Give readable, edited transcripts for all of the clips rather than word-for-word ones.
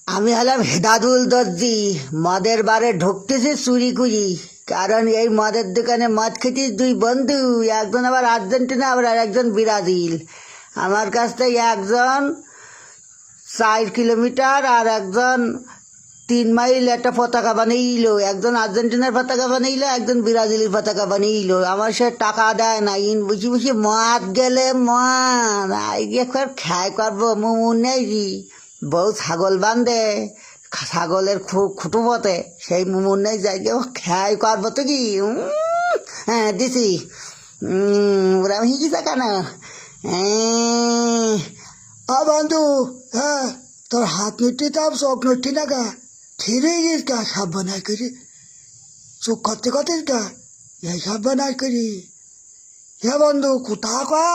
আমি হলাম হেদাদুল দর্জি। মদের বারে ঢুকতেছে চুরি করি, কারণ এই মদের দোকানে মদ খেতিস দুই বন্ধু, একজন আবার আর্জেন্টিনা আবার আর একজন ব্রাজিল। আমার কাছ থেকে একজন 4 কিলোমিটার আর একজন 3 মাইল একটা পতাকা বানাইলো, একজন আর্জেন্টিনার পতাকা বানাইলো, একজন ব্রাজিলের পতাকা বানাইলো। আমার সে টাকা দেয় না, ইন বুঝি বুঝি মদ গেলে মদ একবার খাই করবো মুমুন নেই জি। বউ ছাগল বান্ধে, ছাগলের খুঁটু পথে, সেই মুমুন নেই যাই ও খাই করবো তো কি। হ্যাঁ দিছি। ওরা হিকিছে কেন? বন্ধু, হ্যাঁ তোর হাত নটি তাপ চোখ নটি না গা, ছিঁড়ে গিস গা সব বানাই করি, চোখ করতে করতিস গা, এই সব বানাই করি। হে বন্ধু কোথা কা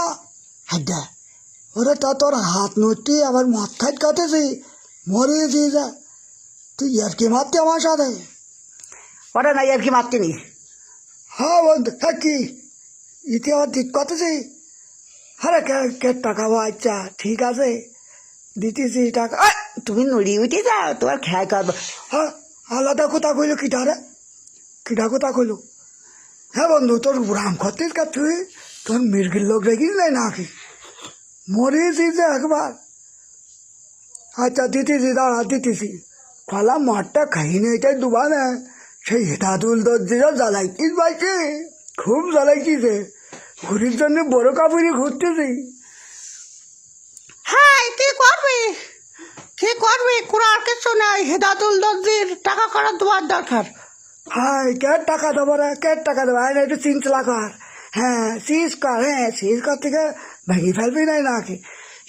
হাড্ডা, ওরে তা তোর হাত নটি আবার মাথায় কাটেছি, মরেছি যা। তুই আর কি মারতে আমার সাথে? ওরা নাই আর কি মারতে নি। হ্যাঁ বন্ধু, হ্যাঁ কি ইতি আমার ঠিক করতেছি। আরে কে টাকা আচ্ছা ঠিক আছে দিতেছি টাকা। তুমি নড়ি উঠে যাও, তোমার খেয়াল করবো। হ্যাঁ আলাদা কথা কইলো কিটা রে, কিটা কথা কইলো? হ্যাঁ বন্ধু তোর রাম করতিস কা তুই? তোর মির্গির লোক রেখিস নাই নাকি? মরেছি যে একবার। আচ্ছা দিতেছি, দাঁড়া দিতেছি। কলা মাঠটা খাইনি এটাই দুবা না, সেই হেদাদুল দর্জিরা জ্বালাইতিস বাইছে, খুব জ্বালাইছিস। ঘুরির জন্য বড় কাপড়ি ঘুরতেছি। হ্যাঁ কি করবি, কি করবি? কোরআন কিছু নাই, হেদাদুল দর্জির টাকা করার দেওয়ার দরকার। হ্যাঁ কে টাকা দেবো রে, কে টাকা দেবো? হ্যাঁ একটু চিনচলা কর, হ্যাঁ সিজ কর, হ্যাঁ সিজ কর থেকে ভেঙে ফেলবি নাই নাকি?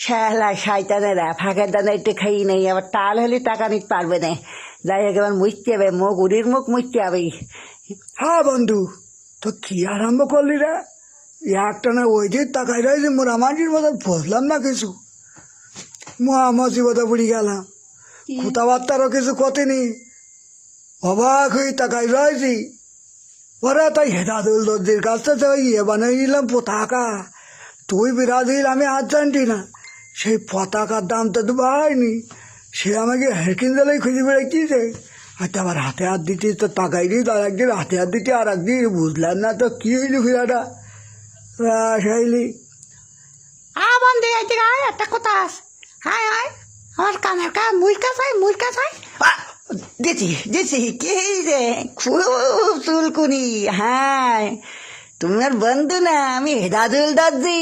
শালা শয়তানেরা ফাঁকের দানা একটু খাই নেই, আবার টাল হলে টাকা নিতে পারবে না। যাই হোক এবার মুছতে হবে মুখ, উড়ির মুখ মুছতে হবে। হ্যাঁ বন্ধু তো কি আরম্ভ করলি রে? একটা না ওই যে তাকাই রয়েছে মোরামাটির মতো বুঝলাম না কিছু। মহামসিবতে পড়ে গেলাম, কথাবার্তারও কিছু কতেনি, অবাক হয়ে তাকাই রয়েছি। ওরা তাই হেদাদুল দর্জির কাছ থেকে ইয়ে বানিয়ে দিলাম পতাকা। তুই ব্রাজিল আমি আর্জেন্টিনা, সেই পতাকার দাম তো তো বাড়ায়নি। সে আমাকে হেরকিন জালাই খুঁজে বেড়াইছে। আচ্ছা আবার হাতে হাত দিতে তো তাকাই দিই, আর একদিন হাতে হাত দিতে আর একদিন বুঝলাম না তো কী হইলি ফিরাটা সাইলি। বন্ধু এদিকে আয়, একটা কথা আছে। হায় হায় আমার কানের কা মুরকা চাই, মুরকা চাই। দিছি দিছি কি রে, খুব চুলকুনি। হ্যাঁ তোমার বন্ধু না আমি হেদাদুল দর্জি।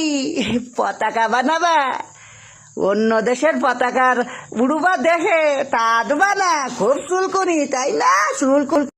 পতাকা বানাবা, অন্য দেশের পতাকার উড়ুবা দেখে তা দেবা না, খুব চুলকুনি তাই না? চুলকুল